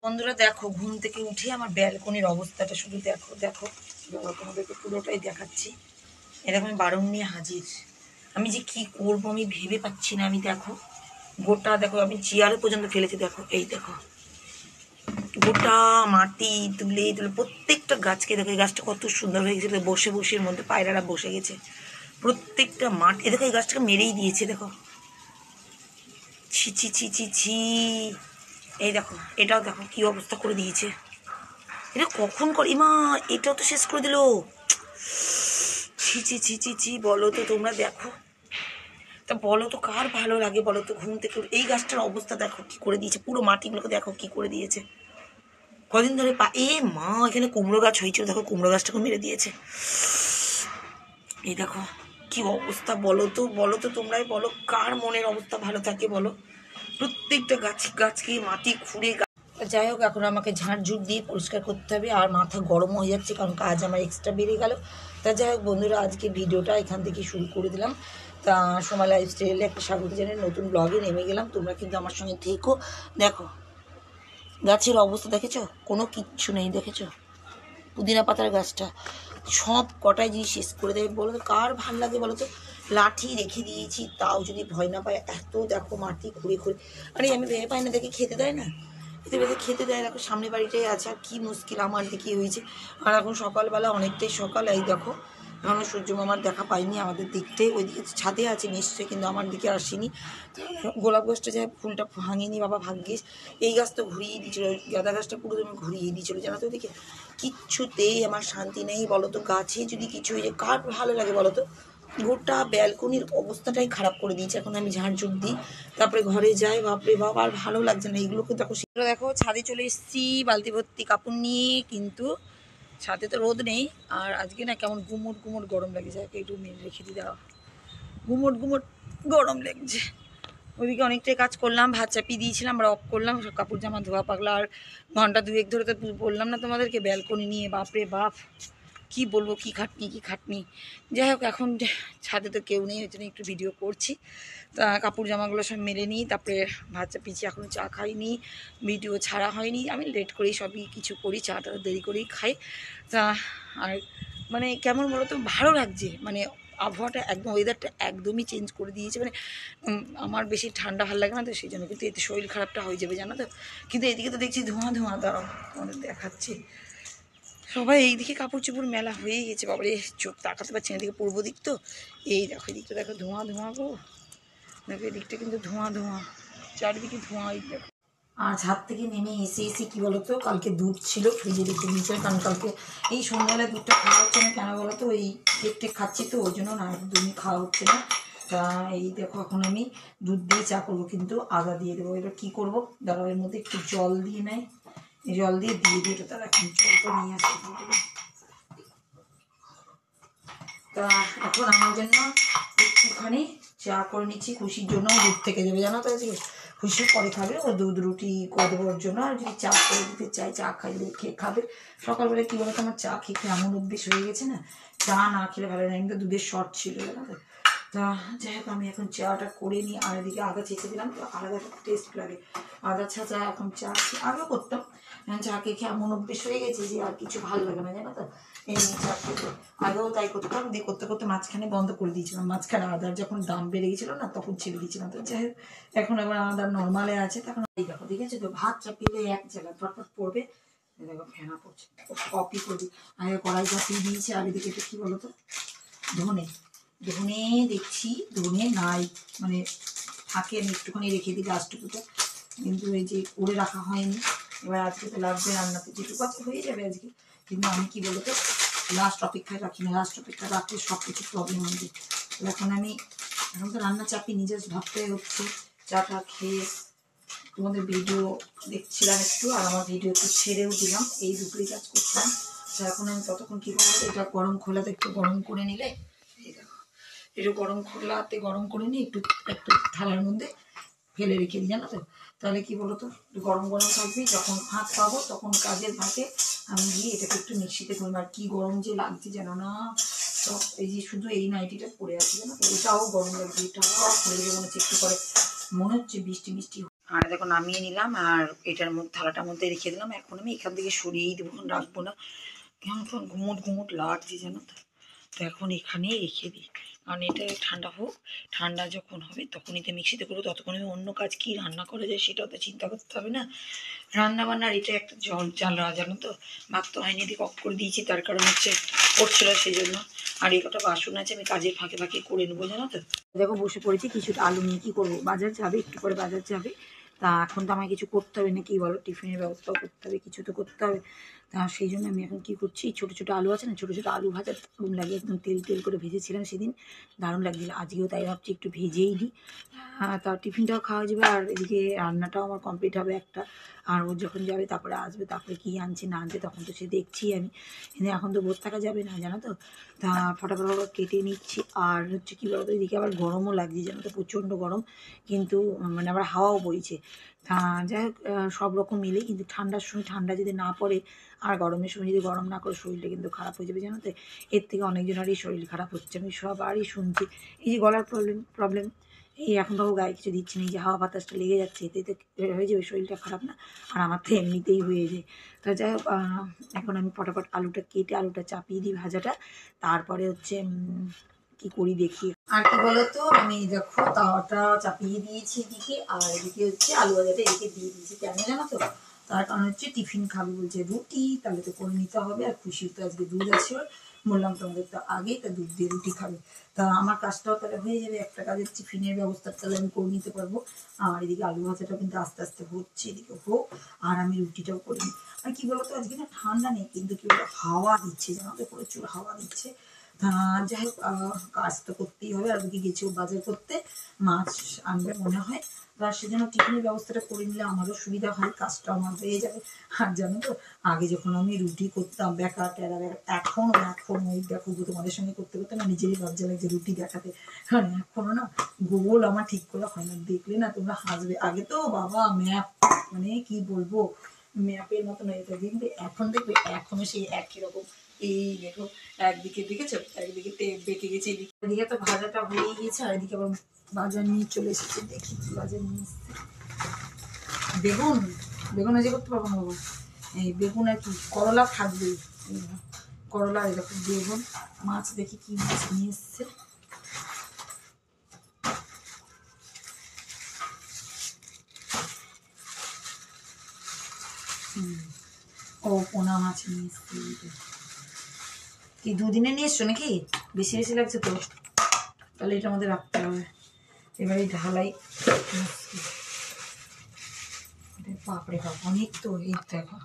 বন্ধুরা দেখো, ঘুম থেকে উঠে আমার ব্যালকনির অবস্থাটা শুধু দেখো দেখো। তোমাদেরকে পুরোটাই দেখাচ্ছি। এরকম আমি বারণ নিয়ে হাজির। আমি যে কি করবো আমি ভেবে পাচ্ছি না। আমি দেখো গোটা দেখো, আমি চেয়ারে পর্যন্ত ফেলেছি। দেখো এই দেখো গোটা মাটি তুলে তুলে প্রত্যেকটা গাছকে দেখো। এই গাছটা কত সুন্দর হয়ে গেছে, বসে বসে এর মধ্যে পায়রারা বসে গেছে। প্রত্যেকটা মাটি দেখো, এই গাছটাকে মেরেই দিয়েছে দেখো। ছি ছি ছি ছি ছি। এই দেখো এটাও দেখো কি অবস্থা করে দিয়েছে। এটা কখন করে মা, এটাও তো শেষ করে দিল। ছি ছি ছি ছি ছি। বলো তো তোমরা দেখো, তা বলো তো কার ভালো লাগে বলো তো? ঘুম থেকে এই গাছটার অবস্থা দেখো কি করে দিয়েছে, পুরো মাটিগুলোকে দেখো কি করে দিয়েছে। কদিন ধরে মা এখানে কুমড়ো গাছ হয়েছিল, দেখো কুমড়ো গাছটাকে মেরে দিয়েছে। এই দেখো কি অবস্থা। বলো তো বলো তো তোমরাই বলো, কার মনের অবস্থা ভালো থাকে বলো? প্রত্যেকটা গাছকে মাটি খুঁড়ে। যাই হোক, এখন আমাকে ঝাড়ঝুট দিয়ে পরিষ্কার করতে হবে, আর মাথা গরম হয়ে যাচ্ছে কারণ কাজ আমার এক্সট্রা বেড়ে গেল। তা যাই হোক বন্ধুরা, আজকে ভিডিওটা এখান থেকে শুরু করে দিলাম। তা সোমা লাইফস্টাইলে একটা স্বাগত জানিয়ে নতুন ব্লগে নেমে গেলাম। তোমরা কিন্তু আমার সঙ্গে থেকো। দেখো গাছের অবস্থা দেখেছো, কোনো কিচ্ছু নেই দেখেছো। পুদিনা পাতার গাছটা সব কটাই জিনিস শেষ করে দেয়। বলো তো কার ভাল লাগে বলো তো? লাঠি রেখে দিয়েছি তাও যদি ভয় না পায়, এত দেখো মাটি খুঁড়ে খুঁড়ে। আরে আমি ভেবে পাই না, দেখে খেতে দেয় না। এতে বেঁধে খেতে দেয়। দেখো সামনে বাড়িটাই আছে, আর কি মুশকিল আমার দিকে হয়েছে। আর এখন সকালবেলা অনেকটাই সকাল। এই দেখো এখনও সূর্য মামার দেখা পাইনি আমাদের দিকটাই। ওইদিকে ছাদে আছে নিশ্চয়ই, কিন্তু আমার দিকে আসেনি। গোলাপ গাছটা যায় ফুলটা ভাঙেনি বাবা ভাগ্যিস। এই গাছ তো ঘুরিয়ে দিয়েছিল, গাঁদা গাছটা পুরো তুমি ঘুরিয়ে দিয়েছিল জানো তো। ওদিকে কিচ্ছুতেই আমার শান্তি নেই বলো তো। গাছে যদি কিছু হয়ে যায় কার ভালো লাগে বলো তো? গোটা ব্যালকনির অবস্থাটাই খারাপ করে দিয়েছে। এখন আমি ঝাড়ঝুট দিই, তারপরে ঘরে যাই। বাপরে বাবা আর ভালো লাগছে না এইগুলোকে দেখো। সেগুলো দেখো ছাদে চলে এসেছি বালতি ভর্তি কাপড় নিয়ে, কিন্তু ছাদে তো রোদ নেই। আর আজকে না কেমন গুমট গুমট গরম লাগে যায়, একটু মেরে রেখে দিই দাও। গুমট গুমট গরম লাগছে। ওইদিকে অনেকটাই কাজ করলাম, ভাত চাপিয়ে দিয়েছিলাম, অফ করলাম, সব কাপড় জামা ধোয়া পাকলা। আর ঘন্টা দুয়েক ধরে তো বললাম না তোমাদেরকে ব্যালকনি নিয়ে, বাপরে বাপ কি বলবো, কি খাটনি কি খাটনি। যাই হোক এখন ছাদে তো কেউ নেই, ওই জন্য একটু ভিডিও করছি। তা কাপড় জামাগুলো সব মেলে নিই, তারপরে ভাত চাপিয়েছি, এখনও চা খাইনি, ভিডিও ছাড়া হয়নি। আমি লেট করেই সবই কিছু করি, চাটা দেরি করেই খাই। তা আর মানে কেমন বলো তো, ভালো লাগছে মানে আবহাওয়াটা একদম, ওয়েদারটা একদমই চেঞ্জ করে দিয়েছে। মানে আমার বেশি ঠান্ডা ভালো লাগে না তো সেই জন্য, কিন্তু এতে শরীর খারাপটা হয়ে যাবে জানো তো। কিন্তু এদিকে তো দেখছি ধোঁয়া ধোঁয়া, দাঁড়াও তোমাদের দেখাচ্ছি। সবাই এইদিকে কাপড় চোপড় মেলা হয়েই গেছে। বাবারে চোখ তাকাতে পারছি না, এদিকে পূর্ব দিক তো। এই দেখো এদিকটা দেখো ধোঁয়া ধোঁয়া গো। দেখো এদিকটা কিন্তু ধোঁয়া ধোঁয়া, চারিদিকে ধোঁয়া। এই দেখো। আর ছাদ থেকে নেমে এসে এসে কী বলতো, কালকে দুধ ছিল ফ্রিজে রেখে দিয়েছে, কারণ কালকে এই সন্ধ্যাবেলায় দুধটা খাওয়া হচ্ছে না। কেন বলো তো, ওই কেক টেক খাচ্ছি তো ওই জন্য না, একদমই খাওয়া হচ্ছে না। তা এই দেখো এখন আমি দুধ দিয়ে চা করবো, কিন্তু আদা দিয়ে দেবো। এবার কী করবো দাঁড়াও, এর মধ্যে একটু জল দিয়ে নেয়, জল দিয়ে দিয়ে এটা তারা এখন জলটা নিয়ে আসতে। তা এখন আমার জন্য একটুখানি চা করে নিচ্ছি, খুশির জন্য দুধ থেকে দেবে জানো তো। আজকে খুশি পরে খাবে, ও দুধ রুটি করে দেবো ওর জন্য। আর যদি চা করে দিতে চাই, চা খাইলে খেয়ে খাবে। সকালবেলা কী বলতো, আমার চা খেতে এমন অভ্যেস হয়ে গেছে না, চা না খেলে ভালো লাগে। কিন্তু দুধের শর্ট ছিল জানো তো। তা যাই হোক আমি এখন চাটা করে নিই। আর এদিকে আদা ছেঁচে দিলাম, তো আলাদা একটা টেস্ট লাগে আদা ছাঁচা। এখন চা আগেও করতাম, চা খেয়ে এমন অভ্যেস হয়ে গেছে যে আর কিছু ভালো লাগে না জানো তো। এই চা খেতে আগেও তাই করতাম, দিয়ে করতে করতে মাঝখানে বন্ধ করে দিয়েছিলাম। মাঝখানে আদার যখন দাম বেড়ে গেছিলো না, তখন ছেড়ে দিয়েছিলাম। তো যাই হোক এখন আবার আদার নর্মালে আছে। তখন এই দেখো ঠিক আছে তো, ভাত চাপিলে এক জায়গায় ফটফট পড়বে। দেখো ফেনা পড়ছে, কপি করবি। আগে কড়াই চাপিয়ে দিয়েছি। আর এদিকে এটা কী বলো তো, ধনে ধনে দেখছি ধনে নাই, মানে থাকে আমি একটুখানি রেখে দিই লাস্টটুকুটা, কিন্তু এই যে করে রাখা হয়নি। এবার আজকে তো লাগবে রান্নাতে, যেটুকু আছে হয়ে যাবে আজকে। কিন্তু আমি কী বলতো, লাস্ট অপেক্ষায় রাখি না, লাস্ট অপেক্ষায় রাখলে সব কিছু প্রবলেম হবে। এখন আমি এখন তো রান্না চাপি নিজে ভাবতে হচ্ছে। চাটা খেয়ে তোমাদের ভিডিও দেখছিলাম একটু, আর আমার ভিডিও একটু ছেড়েও দিলাম, এই দুটোই কাজ করছিলাম। তো এখন আমি ততক্ষণ কী করবো, এটা গরম খোলাতে একটু গরম করে নিলে, এই দেখো একটু গরম খোলাতে গরম করে নিয়ে একটু একটু থালার মধ্যে ফেলে রেখে দিই জানো তো। তাহলে কি বলো তো, গরম গরম থাকবে, যখন ফাঁক পাবো তখন কাজের ফাঁকে আমি গিয়ে এটাকে একটু মিক্সিতে করবো। আর কি গরম যে লাগছে জানো না। সব এই যে শুধু এই নাইটিটা পরে আছে জানো তো, এটাও গরম লাগছে, এটাও পরে যাবে মনে হচ্ছে একটু পরে। মনে হচ্ছে বৃষ্টি বৃষ্টি। আর দেখো নামিয়ে নিলাম, আর এটার মধ্যে থালাটার মধ্যে রেখে দিলাম। এখন আমি এখান থেকে সরিয়েই দেবো, এখন রাখবো না, কেমন কেমন ঘুমুট ঘুমুট লাগছে জানো তো। তো এখন এখানেই রেখে দিই, কারণ এটা ঠান্ডা হোক, ঠান্ডা যখন হবে তখনই তো মিক্সিতে করবো, ততক্ষণ আমি অন্য কাজ কী রান্না করা যায় সেটাও তো চিন্তা করতে হবে না। রান্না বান্নার এটা একটা জ্বালা জানো তো। ভাত তো হয়নি, দিকে অফ করে দিয়েছি, তার কারণ হচ্ছে করছিল সেই জন্য। আর এই কটা বাসন আছে, আমি কাজের ফাঁকে ফাঁকে করে নেবো জানো তো। দেখো বসে পড়েছি কিছুটা আলু নিয়ে, কী করবো, বাজার যাবে একটু পরে, বাজার যাবে। তা এখন তো আমায় কিছু করতে হবে না, কি বলো, টিফিনের ব্যবস্থাও করতে হবে, কিছু তো করতে হবে। তা সেই জন্য আমি এখন কী করছি, ছোটো ছোটো আলু আছে না, ছোটো ছোটো আলু ভাজা দারুণ লাগে, একদম তেল তেল করে ভেজেছিলাম সেদিন, দারুণ লাগছিল। আজকেও তাই ভাবছি একটু ভেজেই দিই, তা টিফিনটাও খাওয়া যাবে, আর এদিকে রান্নাটাও আমার কমপ্লিট হবে একটা। আর ও যখন যাবে তারপরে আসবে, তারপরে কী আনছে না আনছে তখন তো সে দেখছি আমি, কিন্তু এখন তো বসে থাকা যাবে না জানো তো। তা ফটাফট কেটে নিচ্ছি। আর হচ্ছে কী বলতো, এদিকে আবার গরমও লাগছে জানো তো, প্রচণ্ড গরম, কিন্তু মানে আবার হাওয়াও বইছে। যাই হোক, সব রকম মিলেই কিন্তু ঠান্ডার সময় ঠান্ডা যদি না পড়ে, আর গরমের সময় যদি গরম না করে, শরীরটা কিন্তু খারাপ হয়ে যাবে জানো তো। এর থেকে অনেকজনেরই শরীর খারাপ হচ্ছে, আমি সবারই শুনছি। এই যে গলার প্রবলেম, এই এখন বাবু গায়ে কিছু দিচ্ছে না, এই যে হাওয়া বাতাসটা লেগে যাচ্ছে, এতে তো হয়ে যাবে, শরীরটা খারাপ না। আর আমার তো এমনিতেই হয়ে যায়। তো যাই হোক, এখন আমি ফটাফট আলুটা কেটে আলুটা চাপিয়ে দিই ভাজাটা, তারপরে হচ্ছে কি করি দেখি। আর কি বলতো, আমি দেখো তাওয়াটা চাপিয়ে দিয়েছি এদিকে, আর এদিকে হচ্ছে আলু ভাজাটা এদিকে দিয়ে দিয়েছি, কেন জানো তো, তার কারণ হচ্ছে টিফিন খাবে বলছে রুটি, তাহলে তো করে নিতে হবে। আর খুশির তো আজকে দুধ আছে, বললাম তোমাদের তো আগেই, তা দুধ দিয়ে রুটি খাবে। তা আমার কাজটাও তাহলে হয়ে যাবে, একটা কাজের টিফিনের ব্যবস্থা তাহলে আমি করে নিতে পারবো। আর এদিকে আলু ভাজাটা কিন্তু আস্তে আস্তে হচ্ছে, এদিকে হোক, আর আমি রুটিটাও করে নিই। আর কি বলতো, আজকে না ঠান্ডা নেই, কিন্তু কি বলতো হাওয়া দিচ্ছে জানো তো, প্রচুর হাওয়া দিচ্ছে। যাই হোক, কাজ তো করতেই হবে। আর ওদিকে গেছেও বাজার করতে, মাছ আনবে মনে হয়, আর সেজন্য টিফিনের ব্যবস্থাটা করে নিলে আমারও সুবিধা হয়, কাজটা আমার হয়ে যাবে। আর জানো তো, আগে যখন আমি রুটি করতাম বেকা টেরা বেকা, এখন ওই দেখো তোমাদের সঙ্গে করতে করতে না নিজেরই লজ্জা লাগছে রুটি দেখাতে, কারণ এখনো না গোল আমার ঠিক করে হয় না, দেখলে না তোমরা হাসবে। আগে তো বাবা ম্যাপ, মানে কি বলবো, ম্যাপের মতন হয়ে যেত, কিন্তু এখন দেখবে এখনো সেই একই রকম। এই দেখো, একদিকে দেখেছো, একদিকে বেঁকে গেছে, এদিকে তো ভাজাটা হয়েই গেছে, আর এদিকে আবার বাজার নিয়ে চলে এসেছে, দেখি কি বাজার নিয়ে এসছে। বেগুন, বেগুন যে করতে পারবো না বাবা, এই বেগুন আর কি, করলা থাকবেই, করলা, এরকম বেগুন, মাছ, দেখি কি মাছ নিয়ে এসছে। ও পোনা মাছ নিয়ে এসছে, কি দুদিনে নিয়ে এসছো নাকি, বেশি বেশি লাগছে তো, তাহলে এটা আমাদের রাখতে হবে। এবারে ঢালাই, বাপরে বাপ অনেক তো, এই দেখো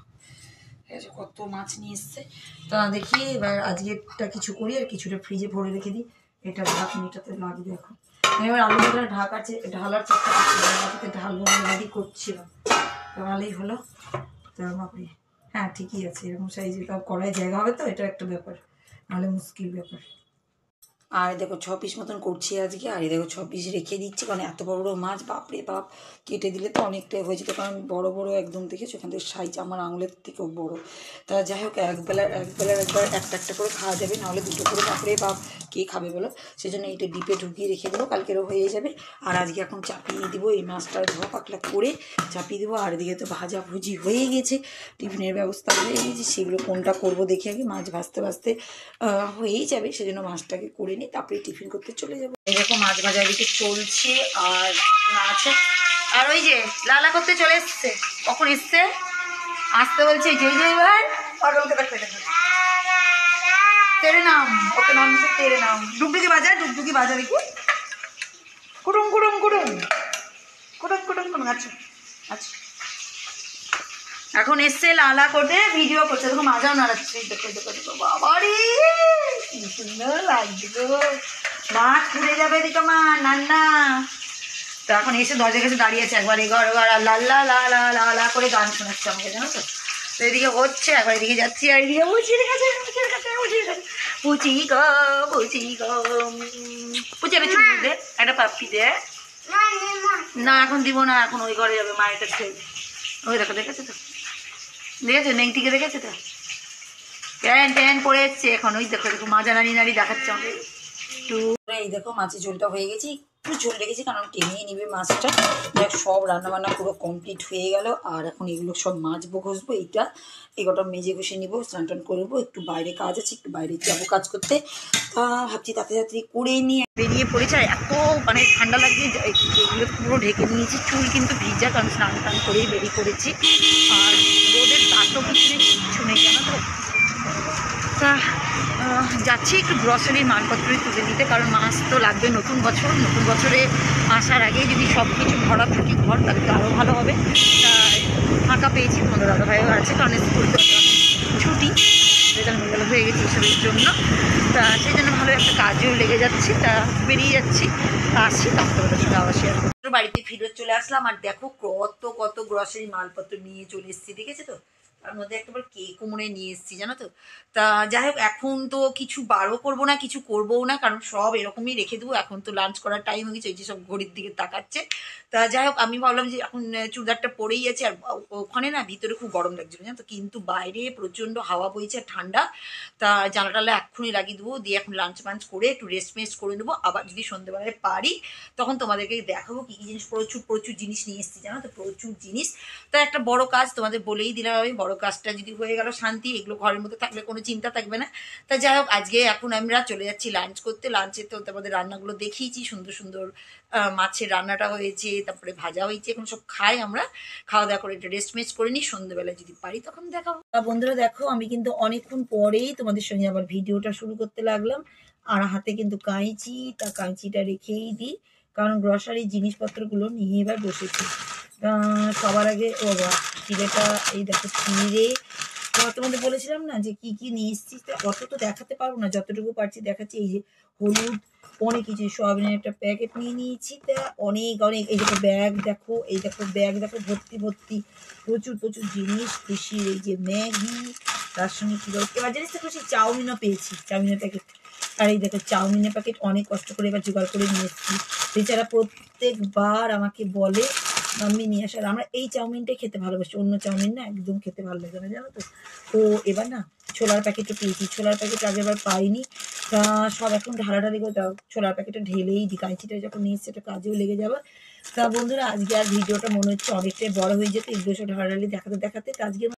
কত মাছ নিয়ে এসছে। তা দেখি এবার আজকেরটা কিছু করি, আর কিছুটা ফ্রিজে ভরে রেখে দিই, এটা ঢাকনিটাতে লাগবে এখন। এবার আলুগুলো ঢালার চেষ্টা করছি, ঢালবো রেডি করছিলাম, ভালোই হলো। তা বাপরে, হ্যাঁ ঠিকই আছে, এরকম সাইজে তাও কড়াই জায়গা হবে তো, এটা একটা ব্যাপার, নাহলে মুশকিল ব্যাপার। আর দেখো 6 পিস মতন করছি আজকে, আর দেখো 6 পিস রেখে দিচ্ছি, কারণ এত বড় বড় মাছ বাপরে বাপ, কেটে দিলে তো অনেকটাই হয়ে যেত, কারণ বড় বড় একদম দেখেছো, ওখান থেকে সাইজ আমার আঙুলের থেকেও বড়। তা যাই হোক, একবার একটা একটা করে খাওয়া যাবে, নাহলে দুটো করে বাপরে বাপ কে খাবে বলো, সেই জন্য এইটা ডিপে ঢুকিয়ে রেখে দেবো, কালকেরও হয়ে যাবে। আর আজকে এখন চাপিয়ে দেবো, এই মাছটা ধোয়া পাকলা করে চাপিয়ে দেবো। আর এদিকে তো ভাজাভুজি হয়ে গেছে, টিফিনের ব্যবস্থা হয়ে গেছে, সেগুলো কোনটা করবো দেখি আগে, মাছ ভাজতে ভাজতে হয়েই যাবে, সেজন্য মাছটাকে করে নিই, তারপরে টিফিন করতে চলে যাবো। এরকম মাছ ভাজা এদিকে চলছে, আর আছে, আর ওই যে লালা করতে চলে এসছে, কখন এসছে, আসতে বলছে, যেই ভাই পাগলকে দেখতে তেরে নাম, ওকে নাম দিচ্ছে তেরে নাম, ডুগডুগি বাজা দেখি, কুটুম কুটুম কুটুম কুটুম কুটুম কুটুম, আচ্ছা আচ্ছা। এখন এসছে লালা করে ভিডিও করছে, দেখো মাজাও নাড়াচ্ছে, দেখো দেখো দেখো, বাবারি কি সুন্দর লাগছে গো, মাছ পুড়ে যাবে দিকে মা নান্না। তো এখন এসে দরজার কাছে দাঁড়িয়ে আছে, একবার এগর এবার লাল্লা লা লা লা লা করে গান শোনাচ্ছে আমাকে জানো তো। তো এদিকে হচ্ছে, একবার এদিকে যাচ্ছি, আর এদিকে বুচির কাছে পুচি গো পুচি, আমি চুপ দে, একটা পাপ্পি দে, না এখন দিব না, এখন ওই ঘরে যাবে মায়ের কাছে। ওই দেখো, দেখেছো তো, দেখেছো নেংটিকে, দেখেছো তো ট্যান পড়ে যাচ্ছে এখন, ওই দেখো দেখো মাজা নাড়ি দেখাচ্ছে আমাকে একটু। এই দেখো মাছের ঝোলটা হয়ে গেছে, একটু ঝোল রেখেছি কারণ টেনেই নিবে মাছটা। দেখ সব রান্নাবান্না পুরো কমপ্লিট হয়ে গেল। আর এখন এগুলো সব মাজবো, ঘষবো, এইটা এগুলোটা মেজে ঘষে নিবো, স্নান টান করবো, একটু বাইরে কাজ আছে, একটু বাইরে যাবো কাজ করতে। তা ভাবছি তাড়াতাড়ি করে নিয়ে বেরিয়ে পড়েছে। আর এত মানে ঠান্ডা লাগছে, এগুলো পুরো ঢেকে নিয়েছি। চুল কিন্তু ভিজা, কারণ স্নান টান করেই বেরিয়ে পড়েছি। আর রোদের তাতও কিছু নেই জানো তো। তা যাচ্ছি একটু গ্রসারির মালপত্রই তুলে নিতে, কারণ মাছ তো লাগবে। নতুন বছরে আসার আগে যদি সব কিছু ভরা থাকে ঘর, তাহলে তো আরও ভালো হবে। তা ফাঁকা পেয়েছি, তোমাদের দাদাভাইও আছে, কারণ স্কুল ছুটি, রেজাল্ট মেজাল্ট হয়ে গেছে এসবের জন্য। তা সেই জন্য ভালো একটা কাজেও লেগে যাচ্ছে। তা বেরিয়ে যাচ্ছি, আসছি, তারপর তোমাদের সঙ্গে আবার শেয়ার করবো। বাড়িতে ফিরে চলে আসলাম। আর দেখো কত গ্রসারি মালপত্র নিয়ে চলে এসেছি, দেখেছো তো? তার মধ্যে একটাবার কেকও মনে নিয়ে এসেছি জানো তো। তা যাই হোক, এখন তো কিছু বারও করবো না, কিছু করবোও না, কারণ সব এরকমই রেখে দেবো। এখন তো লাঞ্চ করার টাইম হয়ে গেছে, এই যে সব ঘড়ির দিকে তাকাচ্ছে। তা যাই হোক, আমি ভাবলাম যে এখন চুড়িদারটা পরেই আছে। আর ওখানে না ভিতরে খুব গরম লাগছিল জানো তো, কিন্তু বাইরে প্রচণ্ড হাওয়া বইছে, ঠান্ডা। তা জানাটালে এক্ষুনি লাগিয়ে দেবো, দিয়ে এখন লাঞ্চ ফাঞ্চ করে একটু রেস্ট করে নেবো। আবার যদি সন্ধ্যেবেলায় পারি তখন তোমাদেরকে দেখাবো কী কী জিনিস। প্রচুর জিনিস নিয়ে এসেছি জানো তো, প্রচুর জিনিস। তা একটা বড় কাজ তোমাদের বলেই দিলাম আমি, বড় কাজটা যদি হয়ে গেল শান্তি, এগুলো ঘরের মধ্যে থাকলে কোনো চিন্তা থাকবে না। তা যাই হোক, আজকে এখন আমরা চলে যাচ্ছি লাঞ্চ করতে। লাঞ্চে তো তোমাদের রান্নাগুলো দেখিয়েছি, সুন্দর মাছের রান্নাটা হয়েছে, তারপরে ভাজা হয়েছে। এখন সব খাই আমরা, খাওয়া দাওয়া করে একটু রেস্ট করে নিই, সন্ধ্যেবেলায় যদি পারি তখন দেখাবো। বন্ধুরা দেখো, আমি কিন্তু অনেকক্ষণ পরেই তোমাদের সঙ্গে আবার ভিডিওটা শুরু করতে লাগলাম। আর হাতে কিন্তু কাঁচি, তা কাঁচিটা রেখেই দিই, কারণ গ্রসারি জিনিসপত্রগুলো নিয়ে এবার বসেছি। সবার আগে চিড়েটা, এই দেখো চিড়ে। তোমাদের বলেছিলাম না যে কি কি নিয়ে এসেছি, অত তো দেখাতে পারবো না, যতটুকু পারছি দেখাচ্ছি। এই যে হলুদ, অনেক কিছু, সয়াবিনের একটা প্যাকেট নিয়ে নিয়েছি। তা অনেক এই দেখো ব্যাগ, দেখো এই দেখো ব্যাগ, দেখো ভর্তি প্রচুর জিনিস। বেশি এই যে ম্যাগি, তার সঙ্গে কী বলবো, এবার জানিস তো খুশি চাউমিনও পেয়েছি, চাউমিনের প্যাকেট। আর এই দেখো চাউমিনের প্যাকেট অনেক কষ্ট করে এবার জোগাড় করে নিয়ে এসেছি। বেচারা প্রত্যেকবার আমাকে বলে মাম্মি নিয়ে আসার। আমরা এই চাউমিনটাই খেতে ভালোবাসি, অন্য চাউমিন না একদম খেতে ভালো লাগে না জানো তো। তো এবার না ছোলার প্যাকেটও পেয়েছি, ছোলার প্যাকেট আগেবার পাইনি। তা সব এখন ঢালাঢালি করে ছোলার প্যাকেটটা ঢেলেই দিই, কাঁচিটা যখন নিয়ে এসছে এটা কাজেও লেগে যাবে। তা বন্ধুরা, আজকে আর ভিডিওটা মনে হচ্ছে অনেকটাই বড় হয়ে যেত, এগুলো সব ঢালাঢালি দেখাতে। আজকে